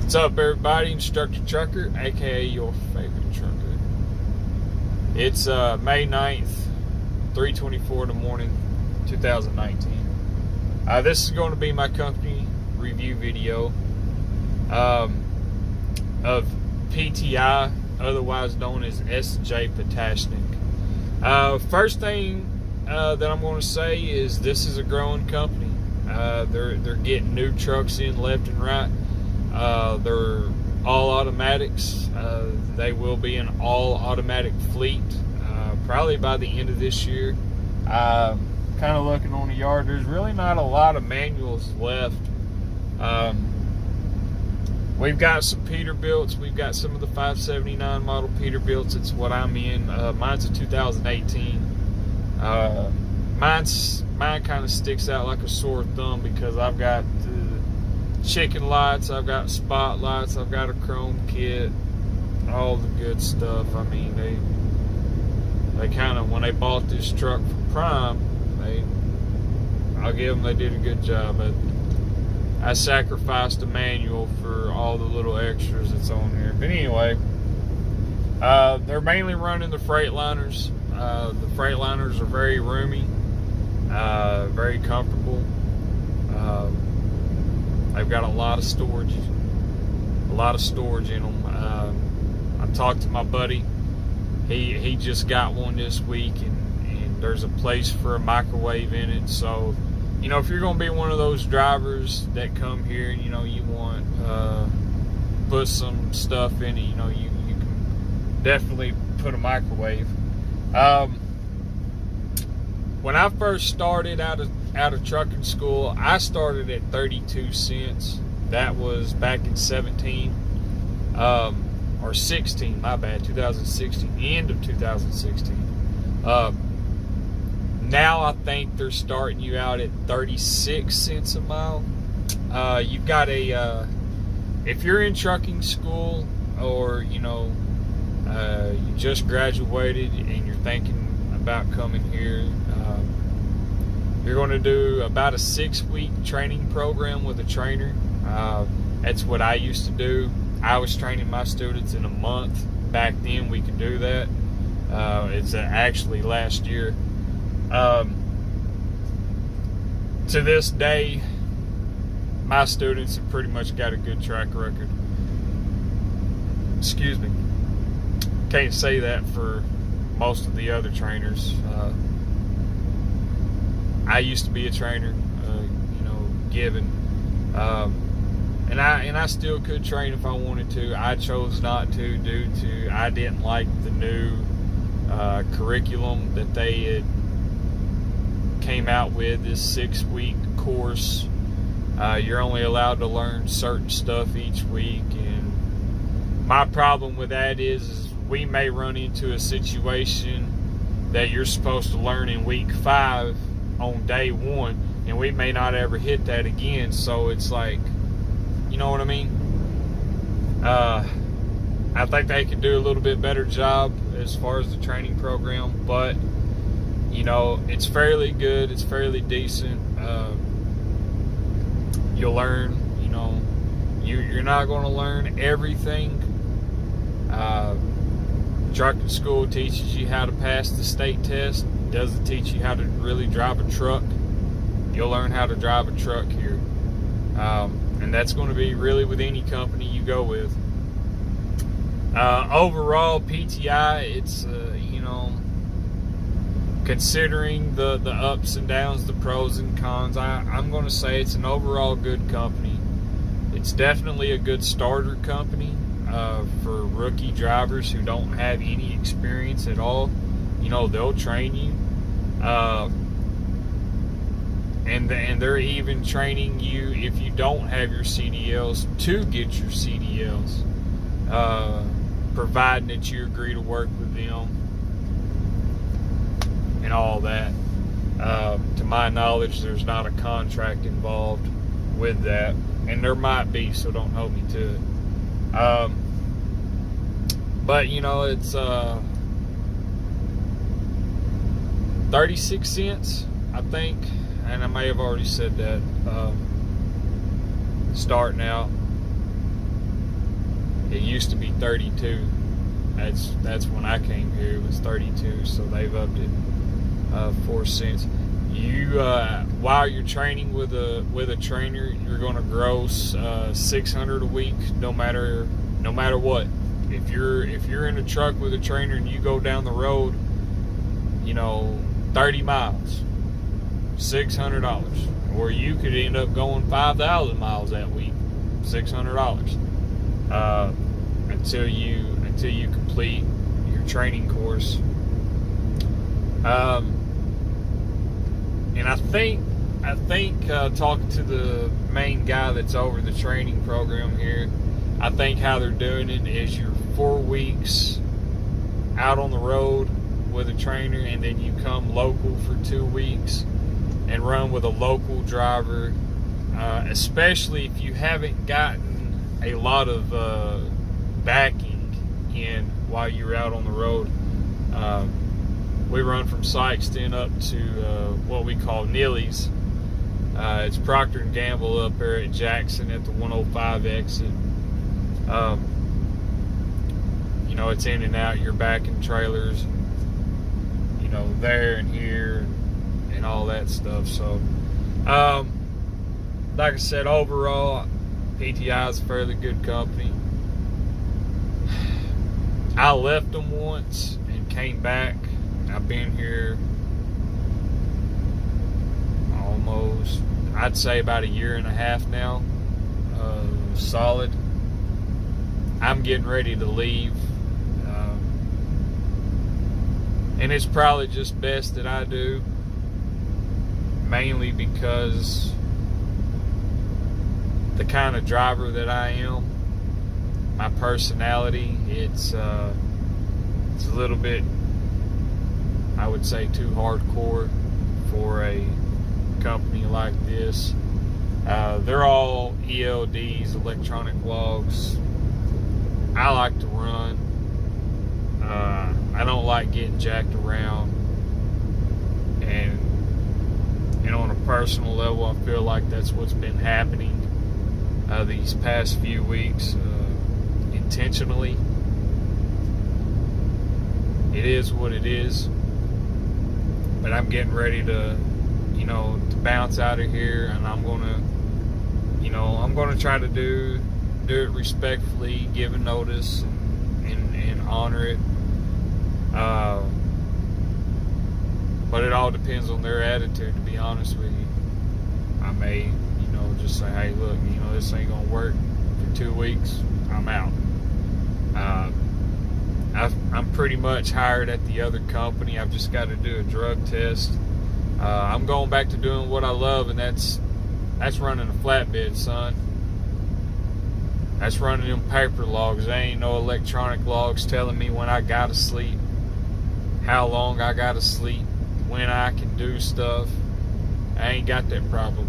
What's up, everybody? Instructor Trucker, aka your favorite trucker. It's May 9th, 3:24 in the morning, 2019. This is going to be my company review video of PTI, otherwise known as SJ Potashnick. First thing that I'm going to say is this is a growing company. They're getting new trucks in left and right. They're all automatics. They will be an all automatic fleet probably by the end of this year. Kind of looking on the yard, there's really not a lot of manuals left. We've got some Peterbilts. We've got some of the 579 model Peterbilts. It's what I'm in. Mine's a 2018. Mine kind of sticks out like a sore thumb because I've got chicken lights, I've got spotlights, I've got a chrome kit, all the good stuff. I mean, they kind of, when they bought this truck from Prime, I'll give them, they did a good job. But I sacrificed a manual for all the little extras that's on here. But anyway, they're mainly running the Freightliners. The Freightliners are very roomy, very comfortable. They've got a lot of storage in them. I talked to my buddy. He just got one this week, and there's a place for a microwave in it. So, you know, if you're going to be one of those drivers that come here and, you know, you want put some stuff in it, you know, you can definitely put a microwave. When I first started out of trucking school, I started at 32 cents. That was back in 17, or 16, my bad, 2016, the end of 2016. Now I think they're starting you out at 36 cents a mile. You've got if you're in trucking school, or, you know, you just graduated and you're thinking about coming here, you're going to do about a 6-week training program with a trainer. That's what I used to do. I was training my students in a month. Back then we could do that. It's actually last year. To this day, my students have pretty much got a good track record. Excuse me. Can't say that for most of the other trainers. I used to be a trainer, you know, given, and I still could train if I wanted to. I chose not to due to I didn't like the new curriculum that they had came out with. This 6-week course, you're only allowed to learn certain stuff each week, and my problem with that is we may run into a situation that you're supposed to learn in week 5 on day 1, and we may not ever hit that again. So it's like, you know what I mean? I think they could do a little bit better job as far as the training program, but, you know, it's fairly good, it's fairly decent. You'll learn, you know, you're not going to learn everything. Trucking school teaches you how to pass the state test. It doesn't teach you how to really drive a truck. You'll learn how to drive a truck here. And that's going to be really with any company you go with. Overall, PTI, it's, you know, considering the ups and downs, the pros and cons, I'm going to say it's an overall good company. It's definitely a good starter company for rookie drivers who don't have any experience at all. You know, they'll train you. And they're even training you, if you don't have your CDLs, to get your CDLs, providing that you agree to work with them and all that. To my knowledge, there's not a contract involved with that, and there might be, so don't hold me to it. But, you know, it's 36 cents, I think, and I may have already said that, starting out. used to be 32. That's when I came here. It was 32, so they've upped it 4 cents. You while you're training with a trainer, you're going to gross $600 a week, no matter what. If you're in a truck with a trainer and you go down the road, 30 miles, $600. Or you could end up going 5,000 miles that week, $600. Until you complete your training course. And I think talking to the main guy that's over the training program here, I think how they're doing it is you're 4 weeks out on the road with a trainer, and then you come local for 2 weeks and run with a local driver, especially if you haven't gotten a lot of backing in while you're out on the road. We run from Sikeston up to what we call Nilly's. It's Procter & Gamble up there at Jackson at the 105 exit. It's in and out. You're backing trailers, there and here and all that stuff. So, like I said, overall, PTI is a fairly good company. I left them once and came back. I've been here almost, I'd say about 1.5 years now, solid. I'm getting ready to leave, and it's probably just best that I do, mainly because the kind of driver that I am, my personality, it's a little bit, I would say, too hardcore for a company like this. They're all ELDs, electronic logs. I like to run. I don't like getting jacked around. And on a personal level, I feel like that's what's been happening these past few weeks, intentionally. It is what it is. But I'm getting ready to bounce out of here, and I'm gonna try to do it respectfully, give a notice, and honor it. But it all depends on their attitude, to be honest with you. I may, just say, hey, look, this ain't gonna work for 2 weeks. I'm out. I'm pretty much hired at the other company. I've just got to do a drug test. I'm going back to doing what I love, and that's running a flatbed, son. That's running them paper logs. There ain't no electronic logs telling me when I gotta sleep, how long I gotta sleep, when I can do stuff. I ain't got that problem.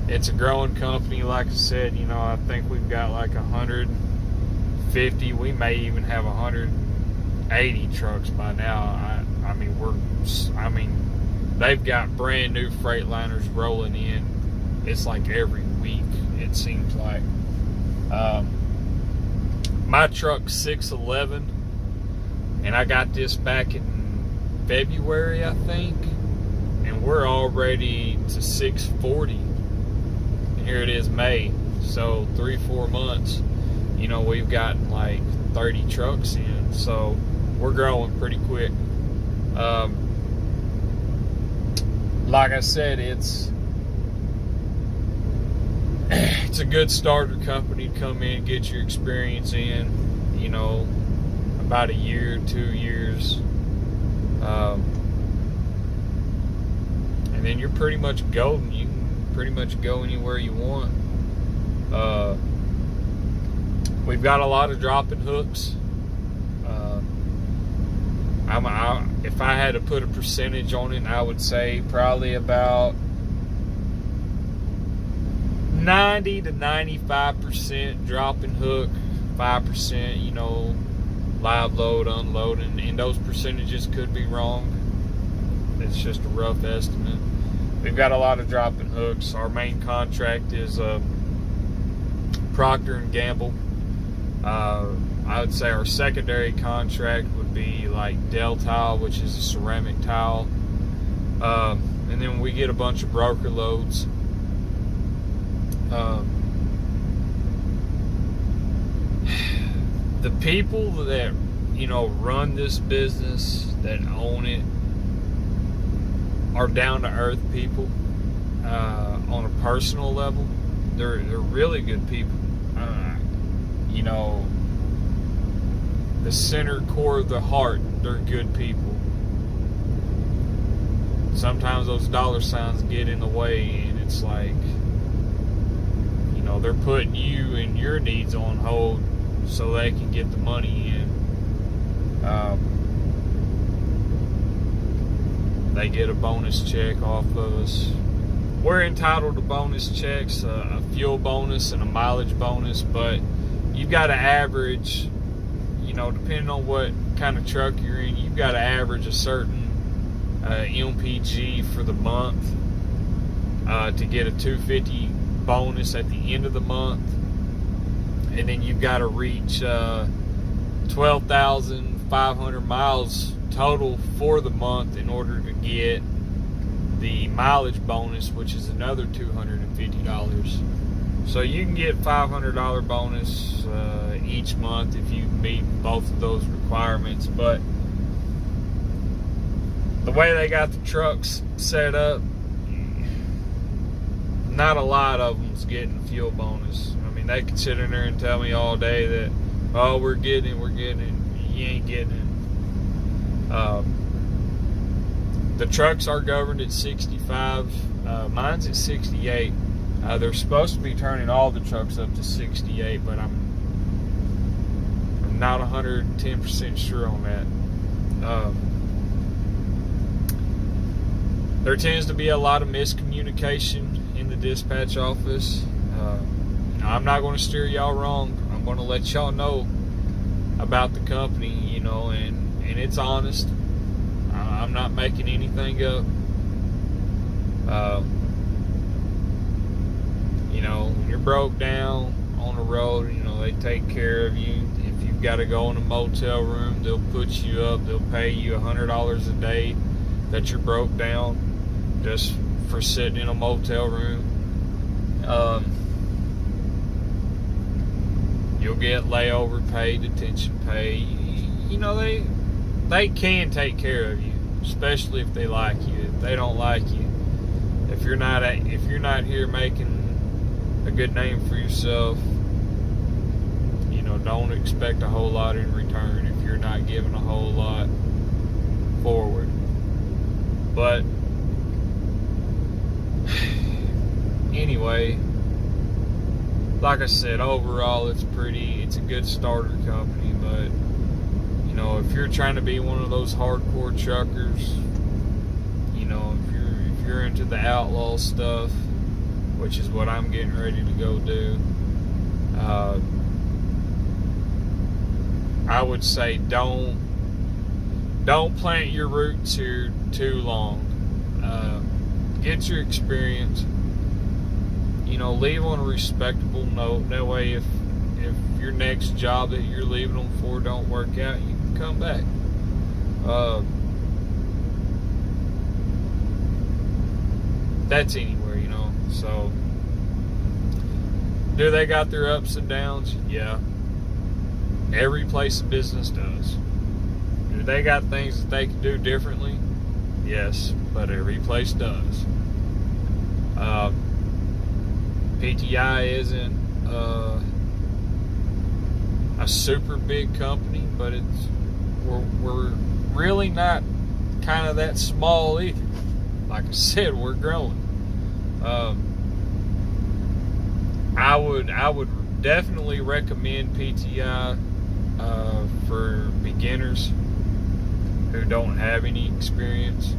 It's a growing company, like I said. I think we've got like 150. We may even have 180 trucks by now. They've got brand new Freightliners rolling in. It's like every week, it seems like. My truck's 611, and I got this back in February, I think, and we're already to 640. And here it is, May. So 3-4 months, we've gotten like 30 trucks in. So we're growing pretty quick. Like I said, it's a good starter company to come in and get your experience in, about 1 year, 2 years. And then you're pretty much golden. You can pretty much go anywhere you want. We've got a lot of dropping hooks. If I had to put a percentage on it, I would say probably about 90 to 95% dropping hook, 5%, live load, unloading, and those percentages could be wrong. It's just a rough estimate. we've got a lot of dropping hooks. Our main contract is Procter and Gamble. I would say our secondary contract would be like Del Tile, which is a ceramic tile. And then we get a bunch of broker loads. The people that, you know, run this business, that own it, are down to earth people. On a personal level, they're really good people. You know, the center core of the heart, they're good people. Sometimes those dollar signs get in the way, and it's like, you know, they're putting you and your needs on hold so they can get the money in. They get a bonus check off of us. We're entitled to bonus checks, a fuel bonus and a mileage bonus, but you've got to average, you know, depending on what kind of truck you're in, you've got to average a certain MPG for the month to get a $250 bonus at the end of the month. And then you've got to reach 12,500 miles total for the month in order to get the mileage bonus, which is another $250. So you can get $500 bonus each month if you meet both of those requirements. But the way they got the trucks set up, not a lot of them's getting a fuel bonus. I mean, they can sit in there and tell me all day that, oh, we're getting it. You ain't getting it. The trucks are governed at 65. Mine's at 68. They're supposed to be turning all the trucks up to 68, but I'm not 110% sure on that. There tends to be a lot of miscommunication in the dispatch office. I'm not going to steer y'all wrong. I'm going to let y'all know about the company, you know, and it's honest. I'm not making anything up. You know, when you're broke down on the road, you know, they take care of you. If you've got to go in a motel room, they'll put you up. They'll pay you $100 a day that you're broke down just for sitting in a motel room. You'll get layover pay, detention pay. You know, they can take care of you, especially if they like you. If they don't like you, if you're not here making a good name for yourself, you know, don't expect a whole lot in return if you're not giving a whole lot forward. But anyway, like I said, overall it's a good starter company. But you know, if you're trying to be one of those hardcore truckers, you know, if you're into the outlaw stuff, which is what I'm getting ready to go do, I would say don't plant your roots here too long. Get your experience. You know, leave on a respectable note. That way, if your next job that you're leaving them for don't work out, you can come back. That's anywhere, you know. So, do they got their ups and downs? Yeah. Every place of business does. Do they got things that they can do differently? Yes, but every place does. PTI isn't a super big company, but we're really not kind of that small either. Like I said, we're growing. I would definitely recommend PTI for beginners who don't have any experience.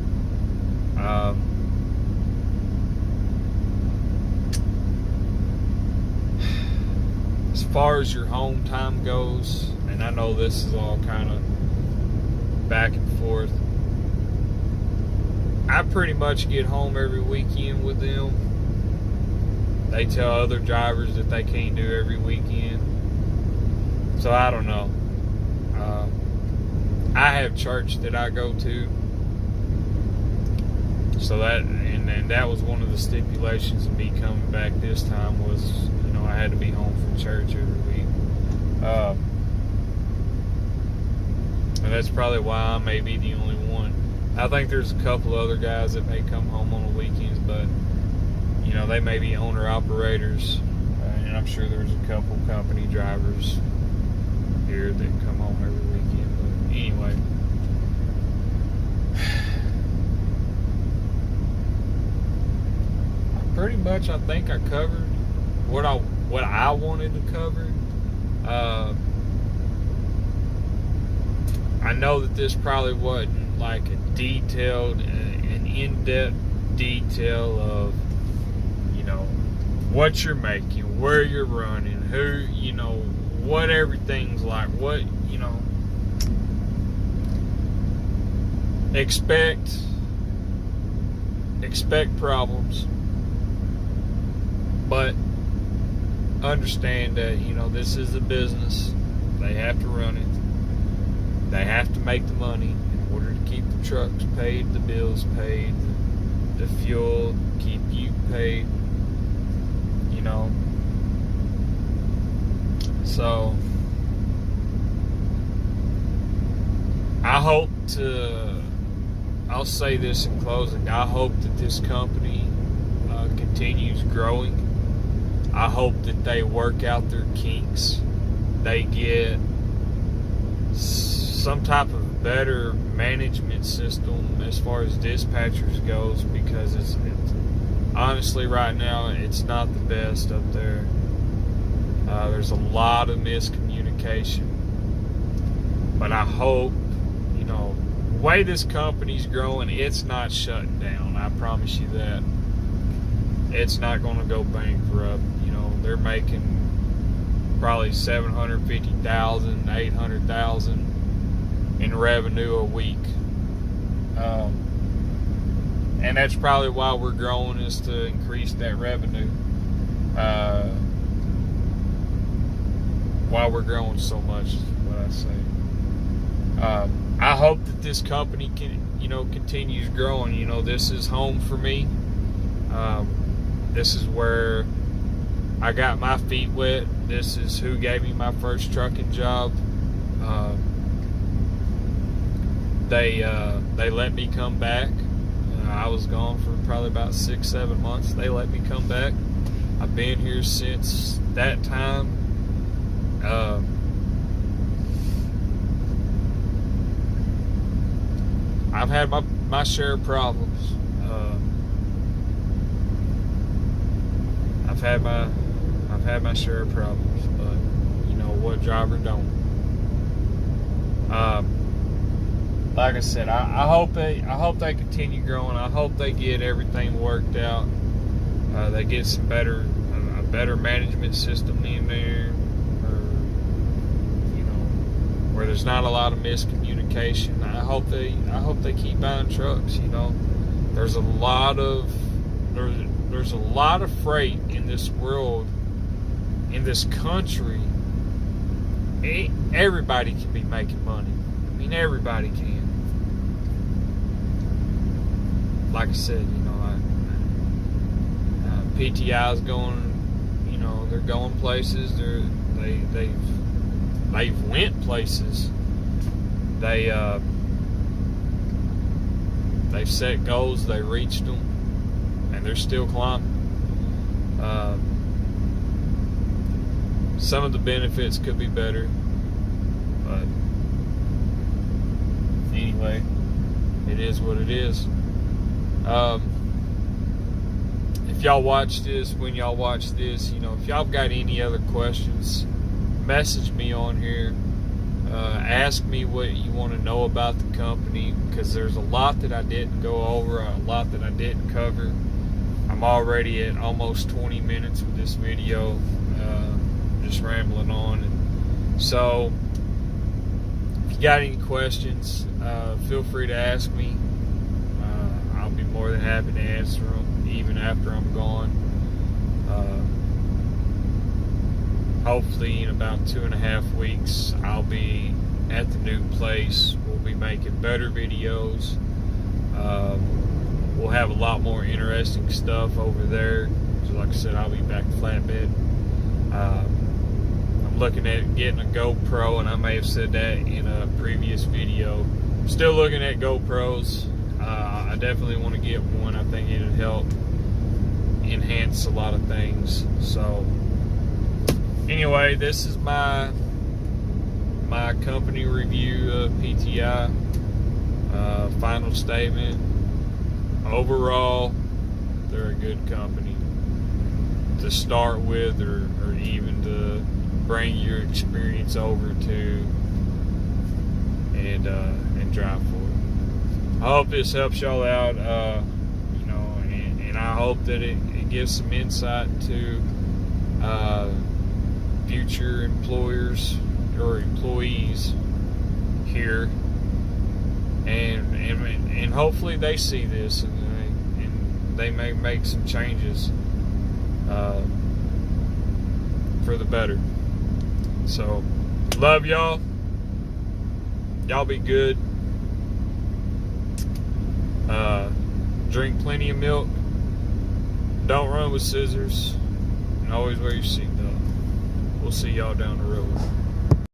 As far as your home time goes, and I know this is all kind of back and forth, I pretty much get home every weekend with them. They tell other drivers that they can't do every weekend. So I don't know. I have church that I go to. So that was one of the stipulations of me coming back this time was, I had to be home from church every week. And that's probably why I may be the only one. I think there's a couple other guys that may come home on the weekends, but they may be owner-operators, and I'm sure there's a couple company drivers here that come home every weekend. But anyway, pretty much I think I covered what I wanted to cover. I know that this probably wasn't like a detailed, an in-depth detail of what you're making, where you're running, who, what everything's like, what, expect problems, but understand that, this is a business. They have to run it. They have to make the money in order to keep the trucks paid, the bills paid, the fuel, keep you paid. So I'll say this in closing, I hope that this company continues growing. I hope that they work out their kinks. They get some type of better management system as far as dispatchers goes, because it's honestly right now it's not the best up there. There's a lot of miscommunication, but I hope the way this company's growing, it's not shutting down. I promise you that. It's not going to go bankrupt. They're making probably $750,000, $800,000 in revenue a week. And that's probably why we're growing, is to increase that revenue. Why we're growing so much is what I say. I hope that this company continues growing. This is home for me. This is where I got my feet wet. This is who gave me my first trucking job. They let me come back. I was gone for probably about 6-7 months. They let me come back. I've been here since that time. I've had my share of problems. I've had my share of problems, but what driver don't? Like I said, I hope they continue growing. I hope they get everything worked out. They get a better management system in there, where there's not a lot of miscommunication. I hope they keep buying trucks. There's a lot of freight in this world, in this country. Everybody can be making money. I mean, everybody can. Like I said, PTI's going. They're going places. They've went places. They've set goals. They reached them, and they're still climbing. Some of the benefits could be better, but anyway, it is what it is. If y'all watch this, when y'all watch this, if y'all got any other questions, message me on here. Ask me what you want to know about the company, because there's a lot that I didn't go over, a lot that I didn't cover. I'm already at almost 20 minutes with this video, just rambling on. So if you got any questions, feel free to ask me. I'll be more than happy to answer them, even after I'm gone. Hopefully in about 2.5 weeks, I'll be at the new place. We'll be making better videos. We'll have a lot more interesting stuff over there. So like I said, I'll be back to flatbed. I'm looking at getting a GoPro, and I may have said that in a previous video. I'm still looking at GoPros. I definitely want to get one. I think it'll help enhance a lot of things. So anyway, this is my company review of PTI. Final statement: overall, they're a good company to start with, or even to bring your experience over to and drive for. I hope this helps y'all out, and I hope that it gives some insight to future employers or employees here, and hopefully they see this and they may make some changes for the better. So, love y'all. Y'all be good. Drink plenty of milk. Don't run with scissors. And always wear your seatbelt. We'll see y'all down the road.